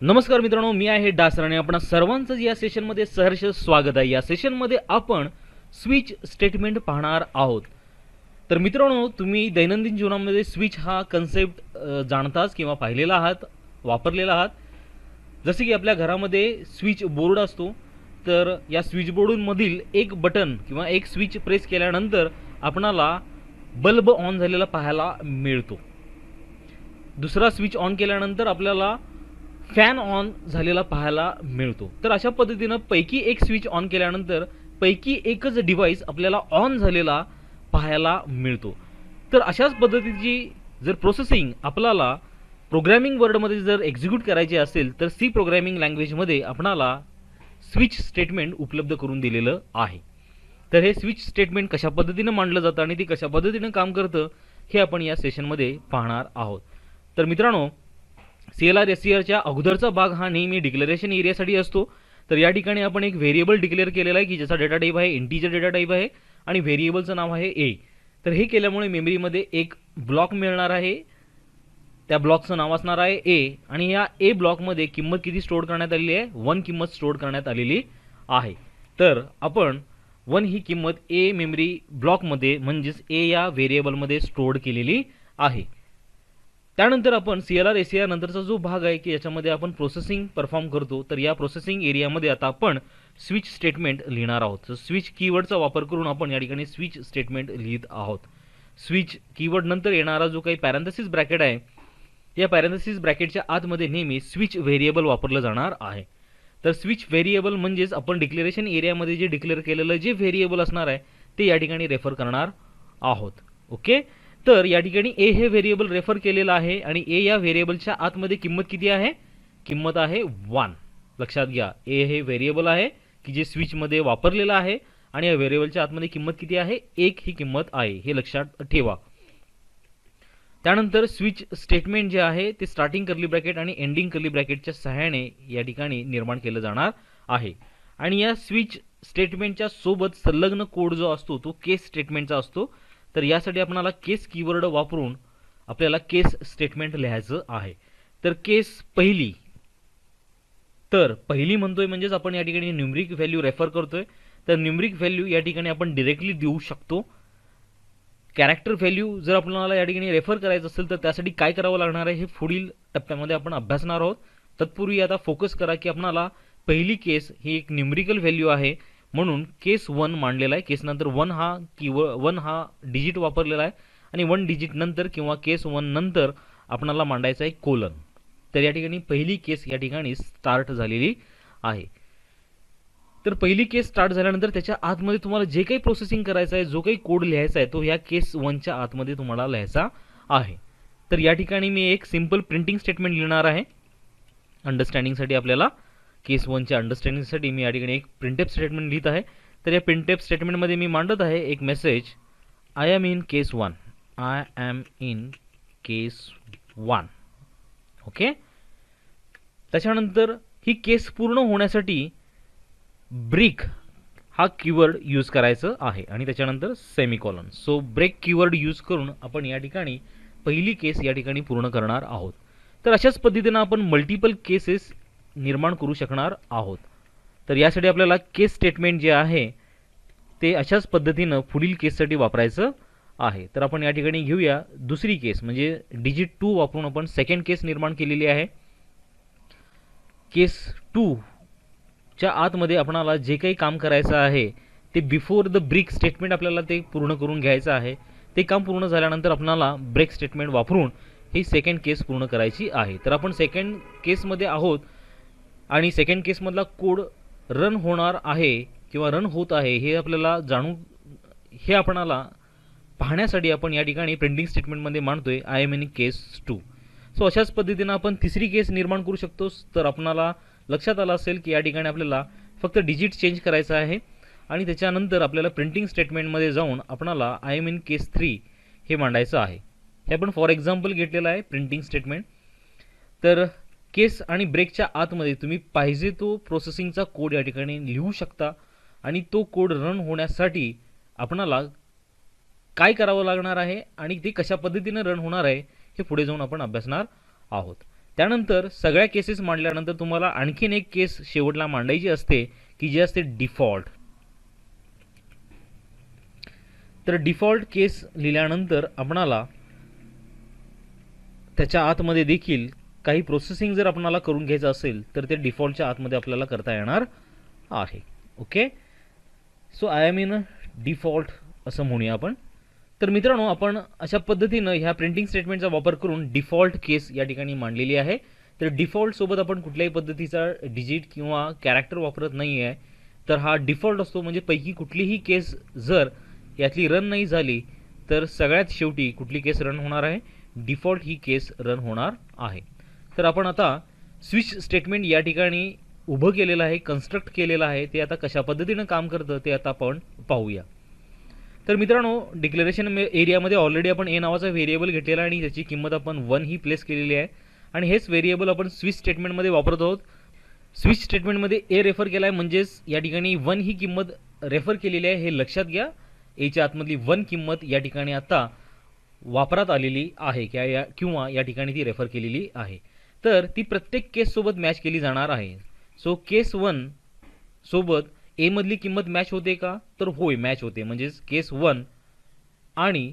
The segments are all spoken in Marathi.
नमस्कार मित्रांनो, मी आहे डासर आणि आपण सर्वांचं या सेशनमध्ये सहर्ष स्वागत आहे। या सेशनमध्ये आपण स्विच स्टेटमेंट पाहणार आहोत। तर मित्रांनो, तुम्ही दैनंदिन जीवनामध्ये स्विच हा कन्सेप्ट जाणताच किंवा पाहिलेला आहात, वापरलेला आहात। जसे की आपल्या घरामध्ये स्विच बोर्ड असतो, तर या स्विच बोर्डमधील एक बटन किंवा एक स्विच प्रेस केल्यानंतर आपणाला बल्ब ऑन झालेला पाहायला मिळतो। दुसरा स्विच ऑन केल्यानंतर आपल्याला फॅन ऑन झालेला पाहायला मिळतो। तर अशा पद्धतीने पैकी एक स्विच ऑन केल्यानंतर पैकी एकच डिव्हाइस आपल्याला ऑन झालेला पाहायला मिळतो। तर अशाच पद्धतीची जर प्रोसेसिंग आपल्याला प्रोग्रामिंग वर्डमध्ये जर एक्झिक्यूट करायची असेल तर सी प्रोग्रामिंग लँग्वेजमध्ये आपणाला स्विच स्टेटमेंट उपलब्ध करून दिलेलं आहे। तर हे स्विच स्टेटमेंट कशा पद्धतीने मांडलं जातं आणि ते कशा पद्धतीने काम करतं हे आपण या सेशनमध्ये पाहणार आहोत। तर मित्रांनो, CLR SCRच्या अगोदरचा भाग हा नेहमी डिक्लेरेशन एरियासाठी असतो। तर या ठिकाणी आपण एक व्हेरिएबल डिक्लेअर केलेला आहे की ज्याचा डेटा टाइप आहे इंटीजर डेटा टाइप आहे आणि व्हेरिएबलचं नाव आहे ए। तर हे केल्यामुळे मेमरीमध्ये एक ब्लॉक मिळणार आहे, त्या ब्लॉकचं नाव असणार आहे ए आणि या ए ब्लॉकमध्ये किंमत किती स्टोअर करण्यात आलेली आहे, 1 किंमत स्टोअर करण्यात आलेली आहे। तर आपण 1 ही किंमत ए मेमरी ब्लॉकमध्ये म्हणजेच ए या व्हेरिएबलमध्ये स्टोअर केलेली आहे। त्यानंतर आपण CLR SCR नंतरचा जो भाग आहे की याच्यामध्ये आपण प्रोसेसिंग परफॉर्म करतो। तर या प्रोसेसिंग एरियामध्ये आता आपण स्विच स्टेटमेंट लिहिणार आहोत। तर स्विच कीवर्डचा वापर करून आपण या ठिकाणी स्विच स्टेटमेंट लिहित आहोत। स्विच कीवर्ड नंतर येणारा जो काही पॅरेंथेसिस ब्रॅकेट आहे, या पॅरेंथेसिस ब्रॅकेटच्या आतमध्ये नेहमी स्विच व्हेरिएबल वापरलं जाणार आहे। तर स्विच व्हेरिएबल म्हणजेच आपण डिक्लेरेशन एरियामध्ये जे डिक्लेअर केलेलं जे व्हेरिएबल असणार आहे ते या ठिकाणी रेफर करणार आहोत। ओके, तर या ठिकाणी ए हे व्हेरिएबल रेफर केलेलं आहे आणि ए या व्हेरिएबलच्या आतमध्ये किंमत किती आहे, किंमत आहे 1। लक्षात घ्या, ए हे व्हेरिएबल आहे की जे स्विचमध्ये वापरलेलं आहे आणि या व्हेरिएबलच्या आतमध्ये किंमत किती आहे, 1 ही किंमत आहे, हे लक्षात ठेवा। त्यानंतर स्विच स्टेटमेंट जे आहे ते स्टार्टिंग कर्ली ब्रॅकेट आणि एंडिंग कर्ली ब्रॅकेटच्या सहाय्याने या ठिकाणी निर्माण केलं जाणार आहे आणि या स्विच स्टेटमेंटच्या सोबत संलग्न कोड जो असतो तो केस स्टेटमेंटचा असतो। तर यासाठी आपल्याला केस कीवर्ड वापरून आपल्याला केस स्टेटमेंट लिहायचं आहे। तर केस पहिली, तर पहिली म्हणतोय म्हणजेच आपण या ठिकाणी न्यूमरिक व्हॅल्यू रेफर करतोय। तर न्यूमरिक व्हॅल्यू या ठिकाणी आपण डायरेक्टली देऊ शकतो। कॅरेक्टर व्हॅल्यू जर आपल्याला या ठिकाणी रेफर करायचं असेल तर त्यासाठी काय करावं लागणार आहे हे पुढील टप्प्यामध्ये आपण अभ्यासणार आहोत। तत्पूर्वी आता फोकस करा की आपल्याला पहिली केस ही एक न्यूमरिकल व्हॅल्यू आहे म्हणून केस 1 मांडलेला आहे। केस नंतर 1 हा कीवर्ड 1 हा डिजिट वापरलेला आहे आणि 1 डिजिट नंतर किंवा केस 1 नंतर आपल्याला मांडायचा आहे कोलन। तर या ठिकाणी पहिली केस या ठिकाणी स्टार्ट झालेली आहे। तर पहिली केस स्टार्ट झाल्यानंतर त्याच्या आतमध्ये तुम्हाला जे काही प्रोसेसिंग करायचं आहे, जो काही कोड लिहायचा आहे तो या केस 1च्या आतमध्ये तुम्हाला लिहायचा आहे। तर या ठिकाणी मी एक सिंपल प्रिंटिंग स्टेटमेंट लिहिणार आहे अंडरस्टँडिंगसाठी। आपल्याला केस 1च्या अंडरस्टँडिंगसाठी मी या ठिकाणी एक प्रिंटएफ स्टेटमेंट लिहित आहे। तर या प्रिंटएफ स्टेटमेंटमध्ये मी मांडत आहे एक message, I am in case 1, I am in case 1। Okay, त्याच्यानंतर ही केस पूर्ण होण्यासाठी ब्रेक हा कीवर्ड यूज करायचं आहे आणि त्याच्यानंतर semicolon. So break keyword use करून आपण या ठिकाणी पहिली केस या ठिकाणी पूर्ण करणार आहोत। तर अशाच पद्धतीने आपण मल्टिपल केसेस निर्माण करू शकणार आहोत। तर यासाठी आपल्याला केस स्टेटमेंट जे आहे ते अशाच पद्धतीनं पुढील केससाठी वापरायचं आहे। तर आपण या ठिकाणी घेऊया दुसरी केस म्हणजे डिजिट 2 वापरून आपण सेकंड केस निर्माण केलेली आहे। केस 2 च्या आतमध्ये आपल्याला जे काही काम करायचं आहे ते बिफोर द ब्रेक स्टेटमेंट आपल्याला ते पूर्ण करून घ्यायचं आहे। ते काम पूर्ण झाल्यानंतर आपल्याला ब्रेक स्टेटमेंट वापरून ही सेकंड केस पूर्ण करायची आहे। तर आपण सेकंड केसमध्ये आहोत आणि सेकंड केसमधला कोड रन होणार आहे किंवा रन होत आहे हे आपल्याला हे आपणाला पाहण्यासाठी आपण या ठिकाणी प्रिंटिंग स्टेटमेंटमध्ये मांडतोय I am in case 2। So अशाच पद्धतीने आपण तिसरी केस निर्माण करू शकतो। तर आपणाला लक्षात आलं असेल की या ठिकाणी आपल्याला फक्त डिजिट चेंज करायचं आहे आणि त्याच्यानंतर आपल्याला प्रिंटिंग स्टेटमेंटमध्ये जाऊन आपणाला आय एम इन केस 3 हे मांडायचं आहे। हे आपण फॉर एक्झाम्पल घेतलेलं आहे प्रिंटिंग स्टेटमेंट। तर केस आणि ब्रेकच्या आतमध्ये तुम्ही पाहिजे तो प्रोसेसिंगचा कोड या ठिकाणी लिहू शकता आणि तो कोड रन होण्यासाठी आपणाला काय करावं लागणार आहे आणि ते कशा पद्धतीने रन होणार आहे हे पुढे जाऊन आपण अभ्यासणार आहोत। त्यानंतर सगळ्या केसेस मांडल्यानंतर तुम्हाला आणखीन एक केस शेवटला मांडायची असते की जी असते डिफॉल्ट. तर डिफॉल्ट केस लिहिल्यानंतर आपणाला त्याच्या आतमध्ये देखील काही प्रोसेसिंग जर आपणाला करून घ्यायचं असेल तर ते डिफॉल्टच्या आतमध्ये आपल्याला करता येणार आहे. Okay, so I am in default असं म्हणूया आपण. तर मित्रांनो, आपण अशा पद्धतीनं ह्या प्रिंटिंग स्टेटमेंटचा वापर करून डिफॉल्ट केस या ठिकाणी मांडलेली आहे. तर डिफॉल्ट सोबत आपण कुठल्याही पद्धतीचा डिजिट किंवा कॅरेक्टर वापरत नाही आहे. तर हा डिफॉल्ट असतो, म्हणजे पैकी कुठलीही केस जर यातली रन नाही झाली तर सगळ्यात शेवटी कुठली केस रन होणार आहे, डिफॉल्ट ही केस रन होणार आहे. तर आपण आता स्विच स्टेटमेंट या ठिकाणी उभं केलेलं आहे, कन्स्ट्रक्ट केलेलं आहे. ते आता कशा पद्धतीनं काम करतं ते आता आपण पाहूया. तर मित्रांनो, डिक्लेरेशन एरियामध्ये ऑलरेडी आपण ए नावाचा व्हेरिएबल घेतलेला आहे आणि त्याची किंमत आपण 1 ही प्लेस केलेली आहे आणि हेच व्हेरिएबल आपण स्विच स्टेटमेंटमध्ये वापरत आहोत. स्विच स्टेटमेंटमध्ये ए रेफर केला आहे, म्हणजेच या ठिकाणी 1 ही किंमत रेफर केलेली आहे. हे लक्षात घ्या, एच्या आतमधली 1 किंमत या ठिकाणी आता वापरात आलेली आहे किंवा या ठिकाणी ती रेफर केलेली आहे. तर ती प्रत्येक केससोबत मॅच केली जाणार आहे. सो केस 1 सोबत ए मधली किंमत मॅच होते का, तर होय, मॅच होते. म्हणजेच केस 1 आणि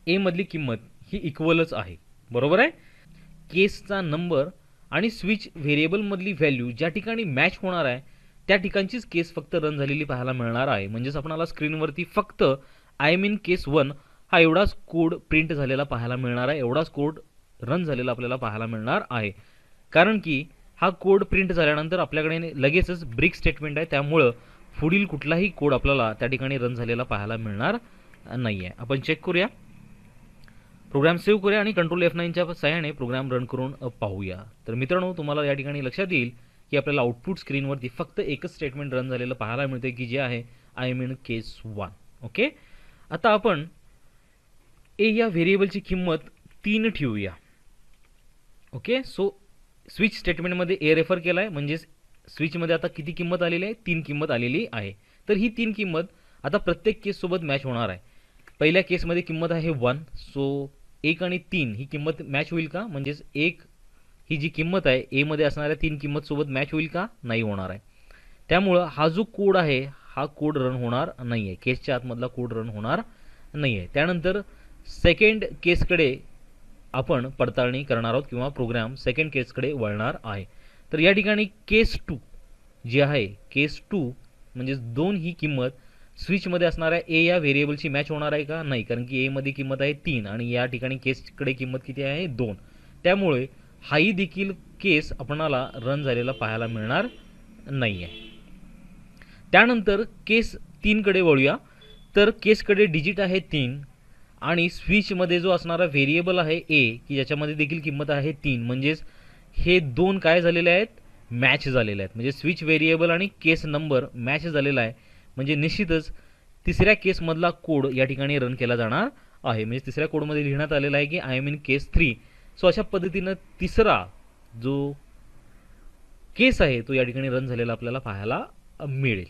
ए मधली किंमत ही इक्वलच आहे, बरोबर आहे. केसचा नंबर आणि स्विच व्हेरिएबलमधली व्हॅल्यू ज्या ठिकाणी मॅच होणार आहे त्या ठिकाणचीच केस फक्त रन झालेली पाहायला मिळणार आहे. म्हणजेच आपल्याला स्क्रीनवरती फक्त आय मीन केस 1 हा एवढाच कोड प्रिंट झालेला पाहायला मिळणार आहे, एवढाच कोड रन झालेला आपल्याला पाहायला मिळणार आहे. कारण की हा कोड प्रिंट झाल्यानंतर आपल्याकडे लगेचच ब्रेक स्टेटमेंट आहे, त्यामुळं पुढील कुठलाही कोड आपल्याला त्या ठिकाणी रन झालेला पाहायला मिळणार नाही आहे. आपण चेक करूया, प्रोग्राम सेव्ह करूया आणि कंट्रोल F9च्या सहाय्याने प्रोग्राम रन करून पाहूया. तर मित्रांनो, तुम्हाला या ठिकाणी लक्षात येईल की आपल्याला आउटपुट स्क्रीनवरती फक्त एकच स्टेटमेंट रन झालेलं पाहायला मिळते की जे आहे आय मीन केस 1. ओके, आता आपण ए या व्हेरिएबलची किंमत 3 ठेवूया. ओके, सो स्विच स्टेटमेंटमध्ये ए रेफर केला आहे, म्हणजेच स्विचमध्ये आता किती किंमत आलेली आहे, 3 किंमत आलेली आहे. तर ही 3 किंमत आता प्रत्येक केससोबत मॅच होणार आहे. पहिल्या केसमध्ये किंमत आहे 1, सो 1 आणि 3 ही किंमत मॅच होईल का, म्हणजेच 1 ही जी किंमत आहे ए मध्ये असणाऱ्या 3 किंमतसोबत मॅच होईल का, नाही होणार आहे. त्यामुळं हा जो कोड आहे हा कोड रन होणार नाही आहे, केसच्या आतमधला कोड रन होणार नाही आहे. त्यानंतर सेकंड केसकडे आपण पडताळणी करणार आहोत किंवा प्रोग्राम सेकंड केसकडे वळणार आहे. तर या ठिकाणी केस 2 जी आहे, केस 2 म्हणजे 2 ही किंमत स्विचमध्ये असणाऱ्या ए या व्हेरिएबलची मॅच होणार आहे का, नाही, कारण की ए मध्ये किंमत आहे 3 आणि या ठिकाणी केसकडे किंमत किती आहे, 2. त्यामुळे हाही देखील केस आपणाला रन झालेला पाहायला मिळणार नाही आहे. त्यानंतर केस 3 कडे वळूया. तर केसकडे डिजिट आहे 3 आणि स्विचमध्ये जो असणारा व्हेरिएबल आहे ए की ज्याच्यामध्ये देखील किंमत आहे 3, म्हणजेच हे 2 काय झालेले आहेत, मॅच झालेले आहेत. म्हणजे स्विच व्हेरिएबल आणि केस नंबर मॅच झालेला आहे, म्हणजे निश्चितच तिसऱ्या केसमधला कोड या ठिकाणी रन केला जाणार आहे. म्हणजे तिसऱ्या कोडमध्ये लिहिण्यात आलेला आहे की I am in case 3. So अशा पद्धतीनं तिसरा जो केस आहे तो या ठिकाणी रन झालेला आपल्याला पाहायला मिळेल.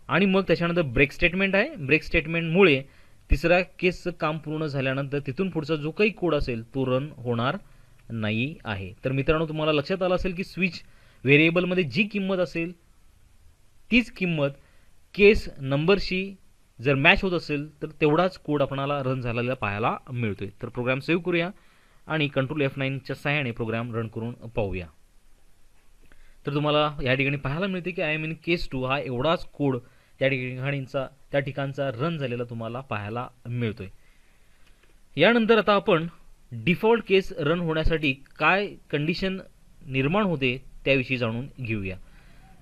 आणि मग त्याच्यानंतर ब्रेक स्टेटमेंट आहे. ब्रेक स्टेटमेंटमुळे तिसऱ्या केसचं काम पूर्ण झाल्यानंतर तिथून पुढचा जो काही कोड असेल तो रन होणार नाही आहे. तर मित्रांनो, तुम्हाला लक्षात आलं असेल की स्विच व्हेरिएबलमध्ये जी किंमत असेल तीच किंमत केस नंबरशी जर मॅच होत असेल तर तेवढाच कोड आपल्याला रन झालेला पाहायला मिळतोय. तर प्रोग्राम सेव्ह करूया आणि कंट्रोल F9च्या सहाय्याने प्रोग्राम रन करून पाहूया. तर तुम्हाला या ठिकाणी पाहायला मिळते की आय मीन केस 2 हा एवढाच कोड त्या ठिकाणचा रन झालेला तुम्हाला पाहायला मिळतोय. यानंतर आता आपण डिफॉल्ट केस रन होण्यासाठी काय कंडिशन निर्माण होते त्याविषयी जाणून घेऊया.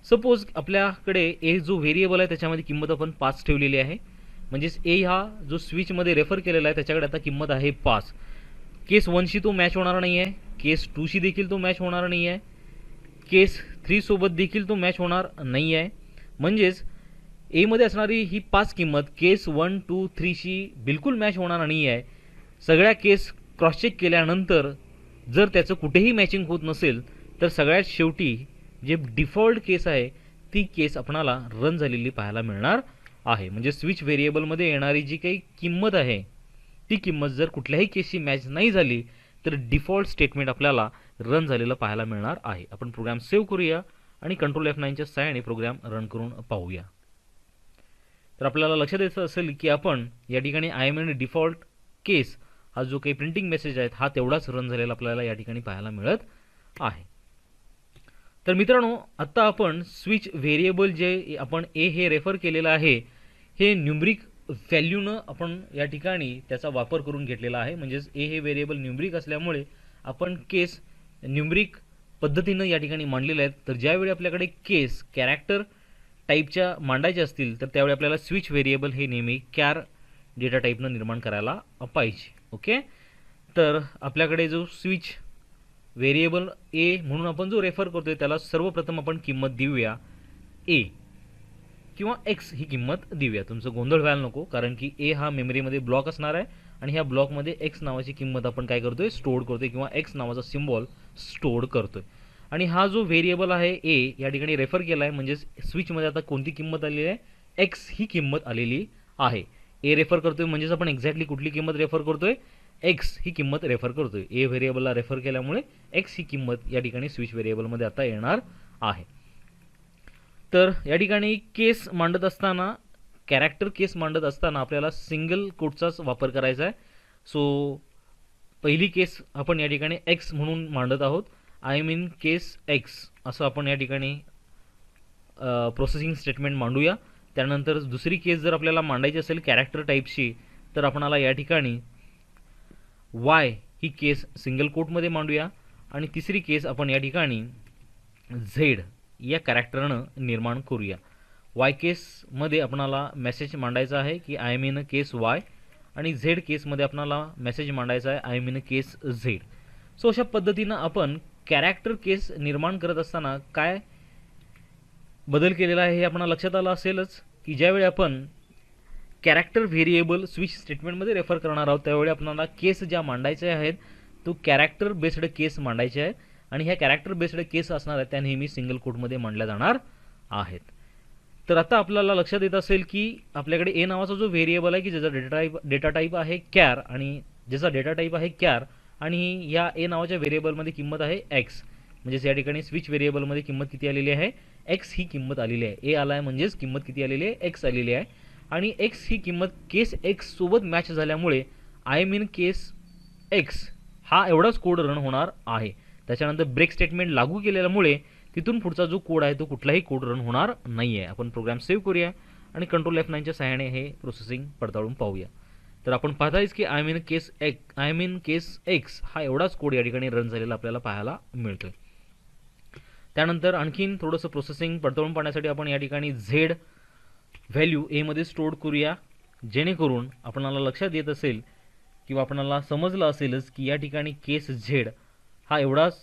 सपोज आपल्याकडे ए जो व्हेरिएबल आहे त्याच्यामध्ये किंमत आपण 5 ठेवलेली आहे, म्हणजेच ए हा जो स्विचमध्ये रेफर केलेला आहे त्याच्याकडे आता किंमत आहे 5. केस 1शी तो मॅच होणार नाही आहे, केस 2शी देखील तो मॅच होणार नाही आहे, केस 3 सोबत देखील तो मॅच होणार नाही आहे. म्हणजेच ए मध्ये असणारी ही 5 किंमत केस 1, 2, 3शी बिलकुल मॅच होणार नाही आहे. सगळ्या केस क्रॉस चेक केल्यानंतर जर त्याचं कुठेही मॅचिंग होत नसेल तर सगळ्यात शेवटी जे डिफॉल्ट केस आहे ती केस आपणाला रन झालेली पाहायला मिळणार आहे. म्हणजे स्विच व्हेरिएबलमध्ये येणारी जी काही किंमत आहे ती किंमत जर कुठल्याही केसशी मॅच नाही झाली तर डिफॉल्ट स्टेटमेंट आपल्याला रन झालेलं पाहायला मिळणार आहे. आपण प्रोग्राम सेव्ह करूया आणि कंट्रोल F9च्या सहाय्याने प्रोग्राम रन करून पाहूया. तर आपल्याला लक्षात येतं असेल की आपण या ठिकाणी आय एम इन डिफॉल्ट केस हा जो काही प्रिंटिंग मेसेज आहे हा तेवढाच रन झालेला आपल्याला या ठिकाणी पाहायला मिळत आहे. तर मित्रांनो, आता आपण स्विच व्हेरिएबल जे आपण ए हे रेफर केलेलं आहे हे न्यूमरिक व्हॅल्यूनं आपण या ठिकाणी त्याचा वापर करून घेतलेला आहे. म्हणजेच ए हे व्हेरिएबल न्यूमरिक असल्यामुळे आपण केस न्यूमरिक पद्धतीनं या ठिकाणी मांडलेले आहेत. तर ज्यावेळी आपल्याकडे केस कॅरेक्टर टाईपच्या मांडायचे असतील तर त्यावेळी आपल्याला स्विच व्हेरिएबल हे नेहमी कॅर डेटा टाईपनं निर्माण करायला पाहिजे. ओके, तर आपल्याकडे जो स्विच व्हेरिएबल ए म्हणून आपण जो रेफर करतोय त्याला सर्वप्रथम आपण किंमत देऊया ए किंवा एक्स ही किंमत देऊया. तुमचं गोंधळ व्हायला नको, कारण की ए हा मेमरीमध्ये ब्लॉक असणार आहे आणि ह्या ब्लॉकमध्ये एक्स नावाची किंमत आपण काय करतोय, स्टोअर करतोय किंवा एक्स नावाचा सिम्बॉल स्टोअर करतोय. आणि हा जो व्हेरिएबल आहे ए या ठिकाणी रेफर केला आहे, म्हणजेच स्विचमध्ये आता कोणती किंमत आलेली आहे, एक्स ही किंमत आलेली आहे. ए रेफर करतोय म्हणजेच आपण एक्झॅक्टली कुठली किंमत रेफर करतोय, एक्स ही किंमत रेफर करतोय. ए व्हेरिएबलला रेफर केल्यामुळे एक्स ही किंमत या ठिकाणी स्विच व्हेरिएबलमध्ये आता येणार आहे. तर या ठिकाणी केस मांडत असताना, कॅरेक्टर केस मांडत असताना आपल्याला सिंगल कोटचाच वापर करायचा आहे. सो पहिली केस आपण या ठिकाणी एक्स म्हणून मांडत आहोत. आय मीन केस एक्स असं आपण या ठिकाणी प्रोसेसिंग स्टेटमेंट मांडूया. त्यानंतर दुसरी केस जर आपल्याला मांडायची असेल कॅरेक्टर टाईपची तर आपणाला या ठिकाणी वाय ही केस सिंगल कोटमध्ये मांडूया आणि तिसरी केस आपण या ठिकाणी झेड या कॅरेक्टरनं निर्माण करूया. वाय केसमध्ये आपणाला मेसेज मांडायचा आहे की आय मीन केस वाय आणि झेड केसमध्ये आपणाला मेसेज मांडायचा आहे I mean case Z. So अशा पद्धतीनं आपण कॅरेक्टर केस निर्माण करत असताना काय बदल केलेला आहे हे आपणाला लक्षात आलं असेलच की ज्यावेळी आपण कॅरेक्टर व्हेरिएबल स्विच स्टेटमेंटमध्ये रेफर करणार आहोत त्यावेळी आपल्याला केस ज्या मांडायच्या आहेत तो कॅरेक्टर बेस्ड केस मांडायचे आहे आणि ह्या कॅरेक्टर बेस्ड केस असणार आहेत त्या नेहमी सिंगल कोटमध्ये मांडल्या जाणार आहेत. तर आता आपल्याला लक्षात येत असेल की आपल्याकडे ए नावाचा जो व्हेरिएबल आहे की ज्याचा डेटा टाईप आहे कॅर आणि ज्याचा डेटा टाईप आहे कॅर आणि या ए नावाच्या व्हेरिएबलमध्ये किंमत आहे एक्स. म्हणजेच या ठिकाणी स्विच व्हेरिएबलमध्ये किंमत किती आलेली आहे, एक्स ही किंमत आलेली आहे. ए आला आहे म्हणजेच किंमत किती आलेली आहे, एक्स आलेली आहे. आणि एक्स ही किंमत केस एक्स सोबत मॅच झाल्यामुळे आय मीन केस एक्स हा एवढाच कोड रन होणार आहे. त्याच्यानंतर ब्रेक स्टेटमेंट लागू केल्यामुळे तिथून पुढचा जो कोड आहे तो कुठलाही कोड रन होणार नाही आहे. आपण प्रोग्राम सेव्ह करूया आणि कंट्रोल F9च्या सहाय्याने हे प्रोसेसिंग पडताळून पाहूया. तर आपण पाहतायच की आय मीन केस एक्स हा एवढाच कोड या ठिकाणी रन झालेला आपल्याला पाहायला मिळतोय. त्यानंतर आणखीन थोडंसं प्रोसेसिंग पडताळून पाहण्यासाठी आपण या ठिकाणी झेड व्हॅल्यू एमध्ये स्टोअर करूया, जेणेकरून आपणाला लक्षात येत असेल किंवा आपणाला समजलं असेलच की या ठिकाणी केस झेड हा एवढाच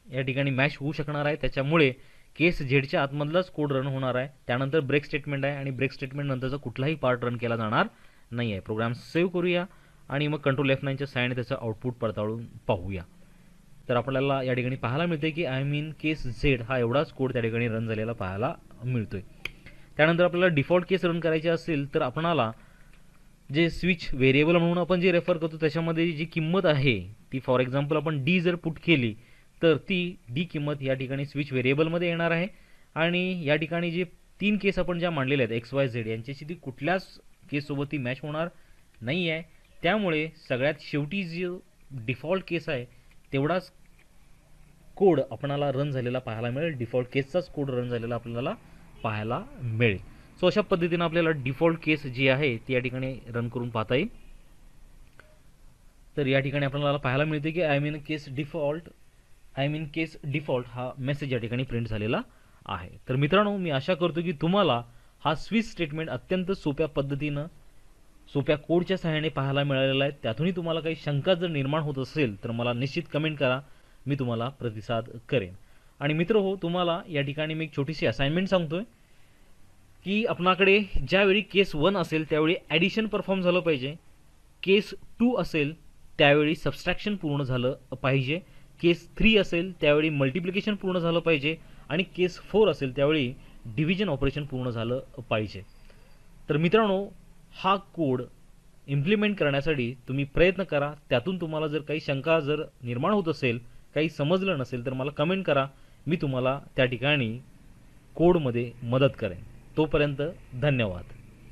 या ठिकाणी मॅच होऊ शकणार आहे. त्याच्यामुळे केस झेडच्या आतमधलाच कोड रन होणार आहे. त्यानंतर ब्रेक स्टेटमेंट आहे आणि ब्रेक स्टेटमेंट नंतरचा कुठलाही पार्ट रन केला जाणार नाही आहे. प्रोग्राम सेव्ह करूया आणि मग कंट्रोल F9च्या सहाय्याने त्याचं आउटपुट पडताळून पाहूया. तर आपल्याला या ठिकाणी पाहायला मिळते की आय मीन केस झेड हा एवढाच कोड त्या ठिकाणी रन झालेला पाहायला मिळतोय. त्यानंतर आपल्याला डिफॉल्ट केस रन करायची असेल तर आपणाला जे स्विच व्हेरिएबल म्हणून आपण जे रेफर करतो त्याच्यामध्ये जी किंमत आहे ती फॉर एक्झाम्पल आपण डी जर पुट केली तर ती डी किंमत या ठिकाणी स्विच व्हेरिएबलमध्ये येणार आहे. आणि या ठिकाणी जे तीन केस आपण ज्या मांडलेल्या आहेत एक्स वाय झेड यांच्याशी ती कुठल्याच केससोबत ती मॅच होणार नाही आहे. त्यामुळे सगळ्यात शेवटी जो डिफॉल्ट केस आहे तेवढाच कोड आपणाला रन झालेला पाहायला मिळेल. डिफॉल्ट केसचाच कोड रन झालेला आपल्याला पाहायला मिळेल. सो अशा पद्धतीने आपल्याला डिफॉल्ट केस जी आहे ती या ठिकाणी रन करून पाहता येईल. तर या ठिकाणी आपल्याला पाहायला मिळते की आय मीन केस डिफॉल्ट हा मेसेज या ठिकाणी प्रिंट झालेला आहे. तर मित्रांनो, मी आशा करतो की तुम्हाला हा स्विच स्टेटमेंट अत्यंत सोप्या पद्धतीनं सोप्या कोडच्या सहाय्याने पाहायला मिळालेला आहे. त्यातूनही तुम्हाला काही शंका जर निर्माण होत असेल तर मला निश्चित कमेंट करा, मी तुम्हाला प्रतिसाद करेन. आणि मित्र हो, तुम्हाला या ठिकाणी मी एक छोटीशी असाइनमेंट सांगतोय की आपणाकडे ज्यावेळी केस 1 असेल त्यावेळी ॲडिशन परफॉर्म झालं पाहिजे, केस 2 असेल त्यावेळी सबस्ट्रॅक्शन पूर्ण झालं पाहिजे, केस 3 असेल त्यावेळी मल्टिप्लिकेशन पूर्ण झालं पाहिजे आणि केस 4 असेल त्यावेळी डिव्हिजन ऑपरेशन पूर्ण झालं पाहिजे. तर मित्रांनो, हा कोड इम्प्लिमेंट करण्यासाठी तुम्ही प्रयत्न करा. त्यातून तुम्हाला जर काही शंका जर निर्माण होत असेल, काही समजलं नसेल तर मला कमेंट करा. मी तुम्हाला त्या ठिकाणी कोडमध्ये मदत करेन. तोपर्यंत धन्यवाद.